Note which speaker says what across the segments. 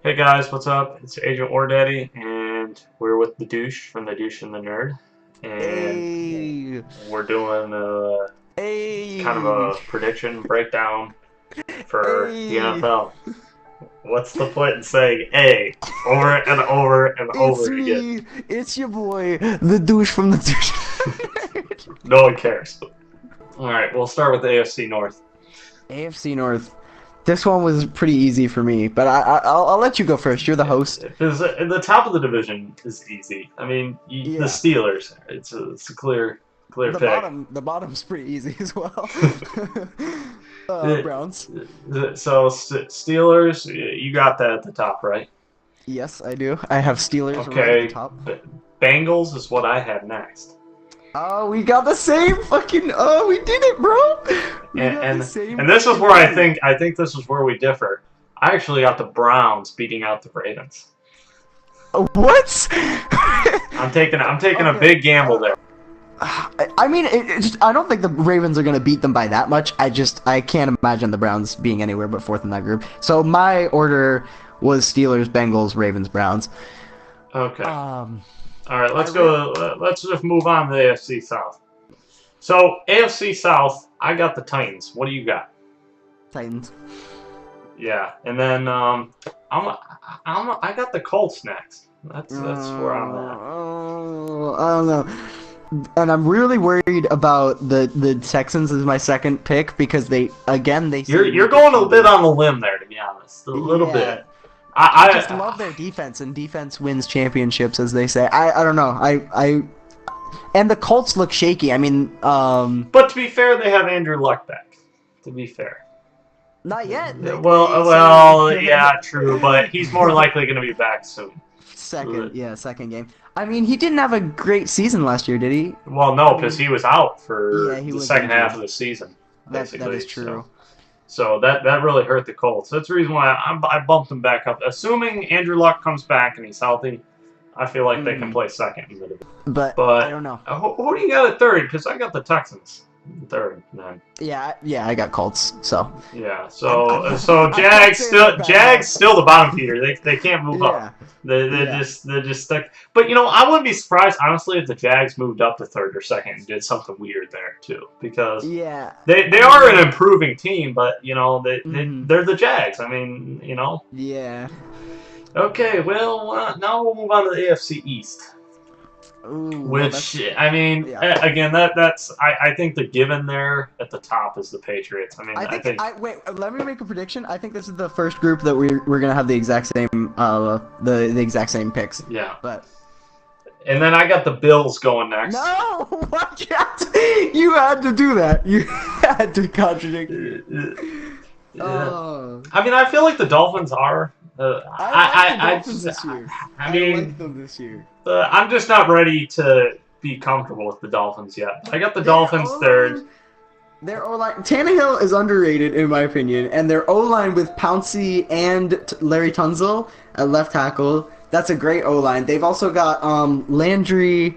Speaker 1: Hey guys, what's up? It's AgentWarDaddy, and we're with TheDouche from The Douche and the Nerd, and
Speaker 2: Hey,
Speaker 1: we're doing kind of
Speaker 2: hey,
Speaker 1: a prediction breakdown for the
Speaker 2: hey,
Speaker 1: NFL. What's the point in saying "a" over and over and
Speaker 2: it's
Speaker 1: over again?
Speaker 2: me, it's your boy, the douche from the douche.
Speaker 1: No one cares. All right, we'll start with the AFC North.
Speaker 2: AFC North. This one was pretty easy for me, but I'll let you go first. You're the host.
Speaker 1: Because the top of the division is easy. I mean, the
Speaker 2: Yeah,
Speaker 1: Steelers. It's a clear pick.
Speaker 2: the bottom's pretty easy as well.
Speaker 1: Uh,
Speaker 2: Browns.
Speaker 1: So Steelers, you got that at the top, right?
Speaker 2: Yes, I do. I have Steelers right at the
Speaker 1: Okay.
Speaker 2: top.
Speaker 1: Bengals is what I have next,
Speaker 2: Oh, we got the same fucking. Oh, we did it, bro. We
Speaker 1: and
Speaker 2: got the
Speaker 1: and,
Speaker 2: same
Speaker 1: and this is
Speaker 2: fucking
Speaker 1: where
Speaker 2: thing.
Speaker 1: I think this is where we differ. I actually got the Browns beating out the Ravens.
Speaker 2: What?
Speaker 1: I'm taking a
Speaker 2: Okay.
Speaker 1: big gamble there.
Speaker 2: I mean, I don't think the Ravens are going to beat them by that much. I can't imagine the Browns being anywhere but fourth in that group. So my order was Steelers, Bengals, Ravens, Browns.
Speaker 1: Okay.
Speaker 2: Um,
Speaker 1: All right.
Speaker 2: I
Speaker 1: Let's
Speaker 2: re
Speaker 1: go. Let's just move on to the AFC South. So AFC South, I got the Titans. What do you got?
Speaker 2: Titans.
Speaker 1: Yeah, and then I got the Colts next. That's where I'm at.
Speaker 2: I don't know. And I'm really worried about the Texans as my second pick because they seem
Speaker 1: You're
Speaker 2: weak
Speaker 1: going
Speaker 2: as
Speaker 1: a
Speaker 2: shit.
Speaker 1: bit on a limb there, to be honest. A little
Speaker 2: Yeah,
Speaker 1: bit.
Speaker 2: I just
Speaker 1: I
Speaker 2: love their defense, and defense wins championships, as they say. I don't know. And the Colts look shaky. I mean,
Speaker 1: But to be fair, they have Andrew Luck back. To be fair.
Speaker 2: not yet.
Speaker 1: Yeah, true, but he's more likely going to be back soon.
Speaker 2: Second game. I mean, he didn't have a great season last year, did he?
Speaker 1: Well,
Speaker 2: I
Speaker 1: no, because
Speaker 2: mean,
Speaker 1: he was out
Speaker 2: yeah,
Speaker 1: for
Speaker 2: he
Speaker 1: the
Speaker 2: was
Speaker 1: second half
Speaker 2: injured.
Speaker 1: of the season,
Speaker 2: That
Speaker 1: basically.
Speaker 2: is true.
Speaker 1: So that really hurt the Colts. That's the reason why I bumped them back up. Assuming Andrew Luck comes back and he's healthy, I feel like they can play second in the division.
Speaker 2: But I
Speaker 1: But
Speaker 2: don't know.
Speaker 1: who do you got at third? Because I got the Texans third, man.
Speaker 2: Yeah, I got Colts. So
Speaker 1: Yeah.
Speaker 2: I'm
Speaker 1: So
Speaker 2: I'm not saying they're bad.
Speaker 1: Jags still the bottom feeder. They can't move
Speaker 2: Yeah,
Speaker 1: up. They're
Speaker 2: yeah.
Speaker 1: just stuck. But I wouldn't be surprised honestly if the Jags moved up to third or second and did something weird there too, because
Speaker 2: Yeah.
Speaker 1: they
Speaker 2: I
Speaker 1: are
Speaker 2: mean,
Speaker 1: an improving team, but
Speaker 2: mhm.
Speaker 1: they're the Jags. I mean.
Speaker 2: Yeah.
Speaker 1: Okay, well now we'll move on to the AFC East.
Speaker 2: Ooh, well,
Speaker 1: Which I mean,
Speaker 2: yeah.
Speaker 1: again, that's I think the given there at the top is the Patriots. I mean,
Speaker 2: I
Speaker 1: I
Speaker 2: think
Speaker 1: think
Speaker 2: I wait. Let me make a prediction. I think this is the first group that we're gonna have the exact same the exact same picks.
Speaker 1: yeah.
Speaker 2: But
Speaker 1: And then I got the Bills going next.
Speaker 2: no, what? You had to do that. You had to contradict me.
Speaker 1: Yeah.
Speaker 2: Oh,
Speaker 1: I mean, I feel like the Dolphins are.
Speaker 2: I like the Dolphins this year.
Speaker 1: I
Speaker 2: I
Speaker 1: mean,
Speaker 2: like them this year.
Speaker 1: I'm just not ready to be comfortable with the Dolphins yet. I got the
Speaker 2: Their
Speaker 1: Dolphins third.
Speaker 2: O-line, their O-line, Tannehill is underrated in my opinion, and their O-line with Pouncey and Larry Tunsil at left tackle, that's a great O-line. They've also got Landry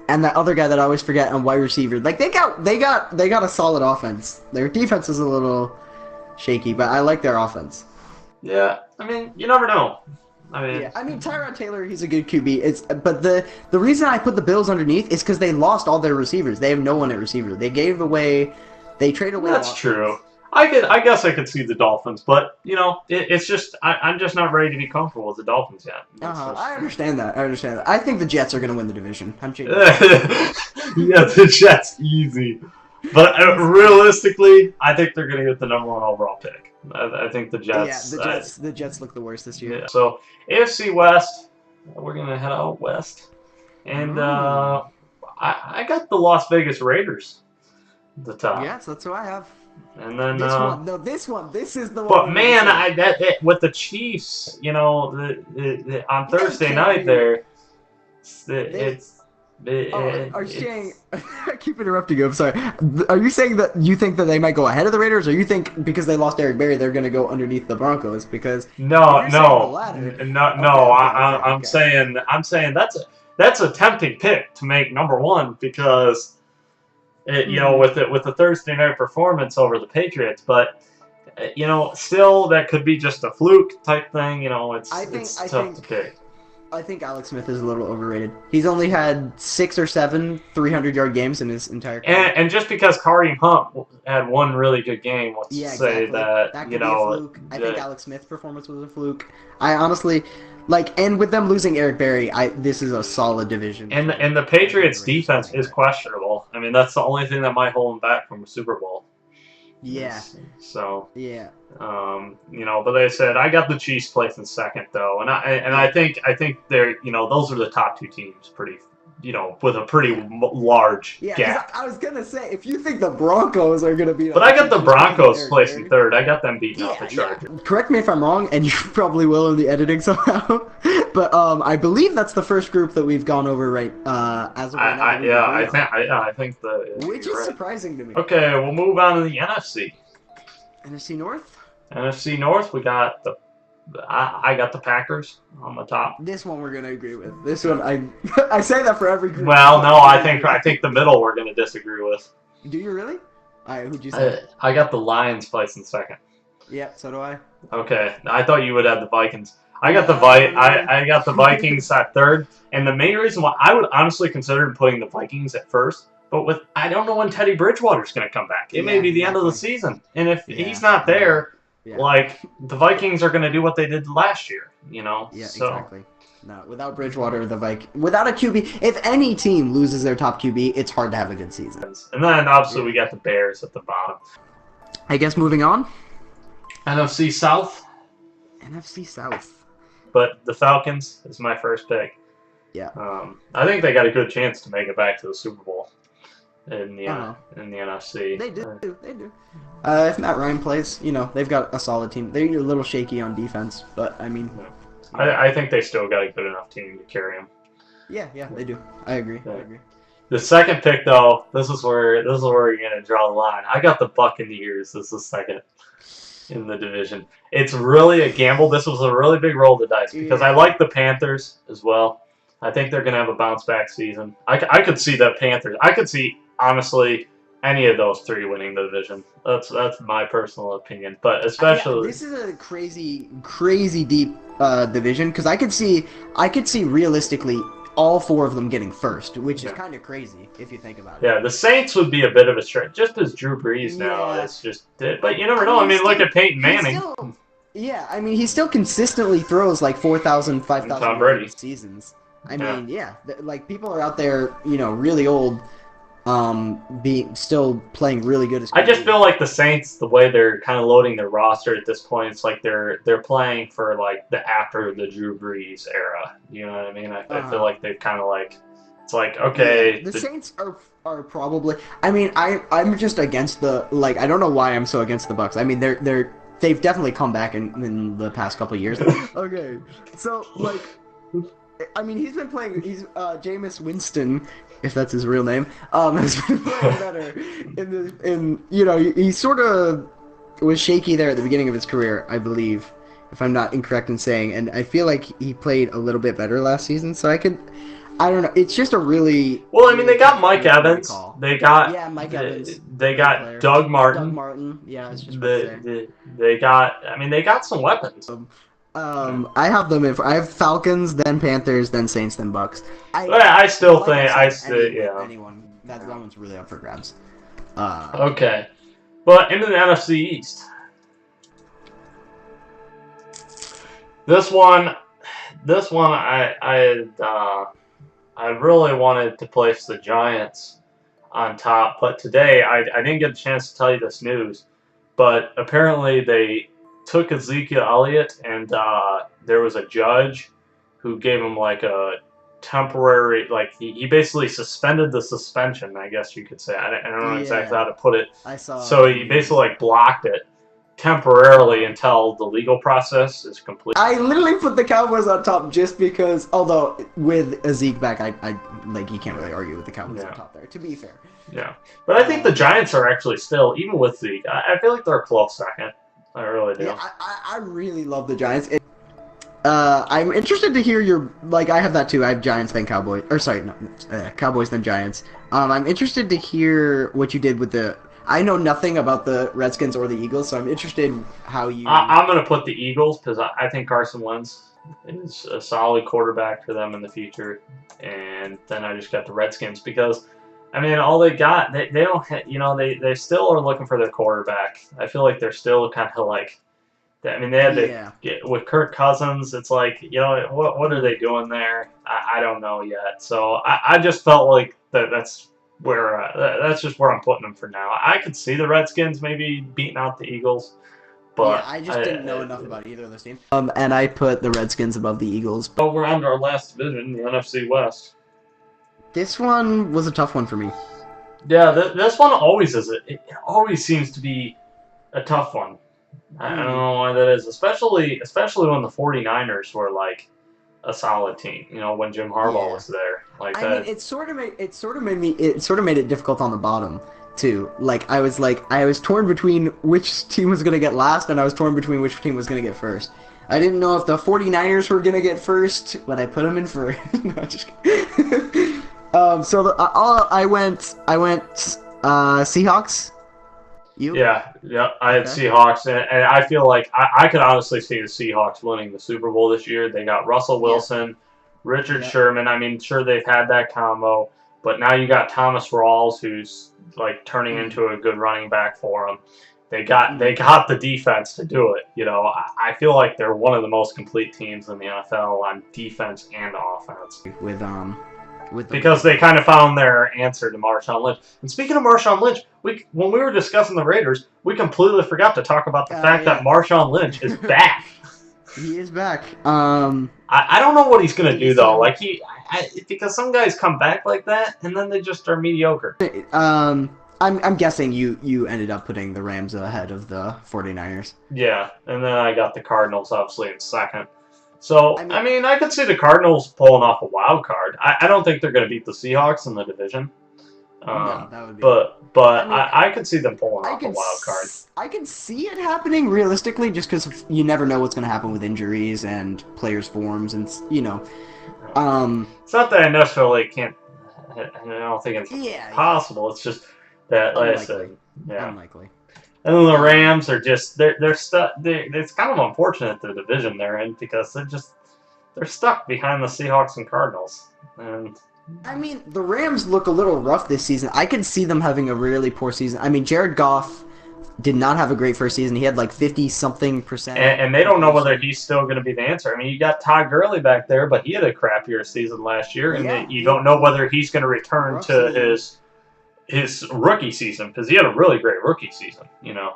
Speaker 2: and that other guy that I always forget on wide receiver. Like they got a solid offense. Their defense is a little shaky, but I like their offense.
Speaker 1: Yeah, I mean, you never know. I mean,
Speaker 2: Yeah, I mean Tyrod Taylor, he's a good QB. But the reason I put the Bills underneath is because they lost all their receivers. They have no one at receiver. They traded away.
Speaker 1: that's true. I guess I could see the Dolphins, but it's just I'm just not ready to be comfortable with the Dolphins yet.
Speaker 2: I understand that. I think the Jets are gonna win the division. I'm changing.
Speaker 1: Yeah, the Jets easy, but realistically, I think they're gonna get the #1 overall pick. I think the Jets.
Speaker 2: Yeah, the Jets look the worst this year.
Speaker 1: Yeah. So AFC West, we're gonna head out west, and I got the Las Vegas Raiders at the top.
Speaker 2: Yes, that's who I have.
Speaker 1: And then
Speaker 2: This is the one.
Speaker 1: but man, with the Chiefs, on Thursday night there,
Speaker 2: Are you saying? I keep interrupting you. I'm sorry. Are you saying that you think that they might go ahead of the Raiders, or you think because they lost Eric Berry, they're going to go underneath the Broncos? Because
Speaker 1: no,
Speaker 2: if you're saying the latter-
Speaker 1: I'm
Speaker 2: okay.
Speaker 1: saying that's a tempting pick to make #1 because with the Thursday night performance over the Patriots, but you know, still that could be just a fluke type thing. You know, it's tough to pick.
Speaker 2: I think Alex Smith is a little overrated. He's only had 6 or 7 300-yard games in his entire career.
Speaker 1: And just because Kareem Hunt had one really good game, let's say
Speaker 2: exactly.
Speaker 1: that
Speaker 2: could
Speaker 1: you
Speaker 2: be
Speaker 1: know.
Speaker 2: a fluke. I think Alex Smith's performance was a fluke. I honestly, like, and with them losing Eric Berry, this is a solid division.
Speaker 1: And the Patriots' defense is questionable. I mean, that's the only thing that might hold them back from a Super Bowl.
Speaker 2: Yeah.
Speaker 1: So.
Speaker 2: Yeah.
Speaker 1: You know, but they said I got the Chiefs placing second though, and I think they're, you know, those are the top 2 teams, pretty, you know, with a pretty large gap.
Speaker 2: I was gonna say, if you think the Broncos are gonna be,
Speaker 1: but I got the Broncos placing third. I got them beating out the Chargers.
Speaker 2: Yeah. Correct me if I'm wrong, and you probably will in the editing somehow. But I believe that's the first group that we've gone over right as of right now.
Speaker 1: I think
Speaker 2: which is surprising to me.
Speaker 1: Okay, we'll move on to the NFC.
Speaker 2: NFC North.
Speaker 1: NFC North, we got I got the Packers on the top.
Speaker 2: This one we're gonna agree with. This one I say that for every group.
Speaker 1: Well, no, I think the middle we're gonna disagree with.
Speaker 2: Do you really? Who'd you say?
Speaker 1: I got the Lions placing second.
Speaker 2: Yeah, so do I.
Speaker 1: Okay, I thought you would have the Vikings. I got the Vikings at third, and the main reason why I would honestly consider putting the Vikings at first, but I don't know when Teddy Bridgewater's going to come back. It may be the end of the season, and if he's not there, like the Vikings are going to do what they did last year, you know.
Speaker 2: Yeah, exactly. No, without Bridgewater, without a QB, if any team loses their top QB, it's hard to have a good season.
Speaker 1: And then obviously we got the Bears at the bottom.
Speaker 2: I guess moving on.
Speaker 1: NFC South.
Speaker 2: NFC South.
Speaker 1: But the Falcons is my first pick.
Speaker 2: Yeah.
Speaker 1: I think they got a good chance to make it back to the Super Bowl in the NFC.
Speaker 2: They do. They do. If Matt Ryan plays, you know, they've got a solid team. They're a little shaky on defense, but I mean,
Speaker 1: I think they still got a good enough team to carry them.
Speaker 2: Yeah, they do. I agree.
Speaker 1: Yeah. The second pick, though, this is where you're gonna draw the line. I got the Buccaneers as the second in the division. It's really a gamble. This was a really big roll of the dice because I like the Panthers as well. I think they're going to have a bounce back season. I could see the Panthers. I could see, honestly, any of those 3 winning the division. That's my personal opinion. But especially
Speaker 2: this is a crazy deep division because I could see realistically all 4 of them getting first, which is kind of crazy if you think about it.
Speaker 1: Yeah, the Saints would be a bit of a stretch, just as Drew Brees now is just. But you never know. I mean, look at Peyton Manning.
Speaker 2: I mean, he still consistently throws like 4,000, 5,000 seasons. I mean, like people are out there, you know, really old, still playing really good.
Speaker 1: I just feel like the Saints, the way they're kind of loading their roster at this point, it's like they're playing for like the after the Drew Brees era. You know what I mean? I feel like they've kind of like, it's like, okay.
Speaker 2: The Saints are probably. I mean, I'm just against the, like, I don't know why I'm so against the Bucs. I mean, they've definitely come back in the past couple of years. Okay, so like. I mean, he's been playing. He's Jameis Winston, if that's his real name. Has been playing better you know, he sort of was shaky there at the beginning of his career, I believe, if I'm not incorrect in saying. And I feel like he played a little bit better last season. So I don't know. It's just a really.
Speaker 1: Well, I mean, they got Mike Evans. They got
Speaker 2: Mike Evans.
Speaker 1: They got Doug Martin.
Speaker 2: Doug Martin. Yeah, it's just.
Speaker 1: They got. I mean, they got some weapons.
Speaker 2: I have them. I have Falcons, then Panthers, then Saints, then Bucks.
Speaker 1: I still think
Speaker 2: anyone. That one's really up for grabs.
Speaker 1: Okay, but into the NFC East. This one, I really wanted to place the Giants on top, but today I didn't get a chance to tell you this news. But apparently they took Ezekiel Elliott, and there was a judge who gave him like a temporary, like he basically suspended the suspension, I guess you could say. I don't know exactly how to put it. So he basically like blocked it temporarily until the legal process is complete.
Speaker 2: I literally put the Cowboys on top just because, although with Zeke back, I like, you can't really argue with the Cowboys on top there, to be fair.
Speaker 1: Yeah, but I think the Giants are actually still, even with Zeke, I feel like they're a close second. I really do.
Speaker 2: Yeah, I really love the Giants. I'm interested to hear your, like, I have that too. I have Giants then Cowboys, or sorry, no, Cowboys then Giants. I'm interested to hear what you did with the. I know nothing about the Redskins or the Eagles, so I'm interested how you.
Speaker 1: I'm going to put the Eagles because I think Carson Wentz is a solid quarterback for them in the future. And then I just got the Redskins because, I mean, all they got, they don't, they still are looking for their quarterback. I feel like they're still kind of like, I mean, they had to get with Kirk Cousins. It's like, what are they doing there? I don't know yet. So I just felt like that's just where I'm putting them for now. I could see the Redskins maybe beating out the Eagles, but
Speaker 2: I just didn't know enough about either of those teams. And I put the Redskins above the Eagles.
Speaker 1: But we're on to our last division, the NFC West.
Speaker 2: This one was a tough one for me.
Speaker 1: Yeah, this one always is. It always seems to be a tough one. I don't know why that is, especially when the 49ers were like a solid team. When Jim Harbaugh was there, like that.
Speaker 2: I mean, it sort of made it difficult on the bottom too. Like I was torn between which team was gonna get last, and I was torn between which team was gonna get first. I didn't know if the 49ers were gonna get first, but I put them in first. No, just kidding. I went Seahawks. You?
Speaker 1: Yeah, I had Seahawks, and I feel like I could honestly see the Seahawks winning the Super Bowl this year. They got Russell Wilson, Richard Sherman. I mean, sure, they've had that combo, but now you got Thomas Rawls, who's like turning into a good running back for them. They got the defense to do it. I feel like they're one of the most complete teams in the NFL on defense and offense. Because they kind of found their answer to Marshawn Lynch. And speaking of Marshawn Lynch, when we were discussing the Raiders, we completely forgot to talk about the fact that Marshawn Lynch is back.
Speaker 2: He is back.
Speaker 1: I don't know what he's gonna do though. Like because some guys come back like that and then they just are mediocre.
Speaker 2: I'm guessing you ended up putting the Rams ahead of the 49ers.
Speaker 1: Yeah, and then I got the Cardinals obviously in second. So, I mean, I could see the Cardinals pulling off a wild card. I don't think they're going to beat the Seahawks in the division.
Speaker 2: No, that would be...
Speaker 1: But I could see them pulling off a wild card.
Speaker 2: I can see it happening realistically just because you never know what's going to happen with injuries and players' forms and,
Speaker 1: It's not that I necessarily can't... I don't think it's possible. It's just that, like I said... Yeah.
Speaker 2: Unlikely.
Speaker 1: And then the Rams are just they're stuck. It's kind of unfortunate the division they're in because they're stuck behind the Seahawks and Cardinals. And
Speaker 2: I mean, the Rams look a little rough this season. I could see them having a really poor season. I mean, Jared Goff did not have a great first season. He had like 50-something%.
Speaker 1: And they don't know whether he's still going to be the answer. I mean, you got Todd Gurley back there, but he had a crappier season last year, and you don't know whether he's going to return to his rookie season, because he had a really great rookie season,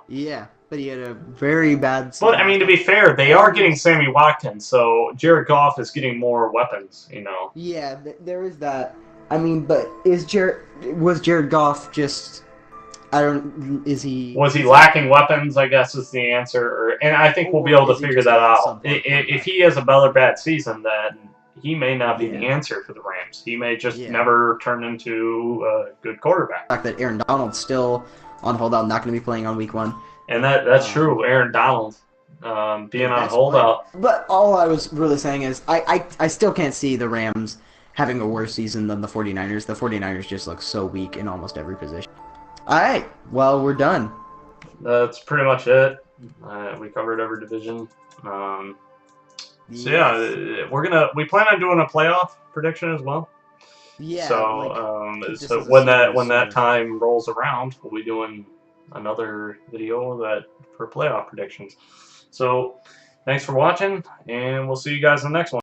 Speaker 2: Yeah, but he had a very bad season.
Speaker 1: But, I mean, to be fair, they are getting Sammy Watkins, so Jared Goff is getting more weapons,
Speaker 2: Yeah, there is that. I mean, but was Jared Goff just... Was he
Speaker 1: lacking weapons, I guess is the answer. And I think we'll be able to figure that out. If he has another bad season, then he may not be the answer for the Rams. He may just never turn into a good quarterback.
Speaker 2: The fact that Aaron Donald's still on holdout, not going to be playing on week 1.
Speaker 1: And that's true. Aaron Donald being on holdout.
Speaker 2: But all I was really saying is I still can't see the Rams having a worse season than the 49ers. The 49ers just look so weak in almost every position. All right. Well, we're done.
Speaker 1: That's pretty much it. We covered every division. So yeah, we plan on doing a playoff prediction as well.
Speaker 2: Yeah.
Speaker 1: So when that time rolls around, we'll be doing another video for playoff predictions. So thanks for watching, and we'll see you guys in the next one.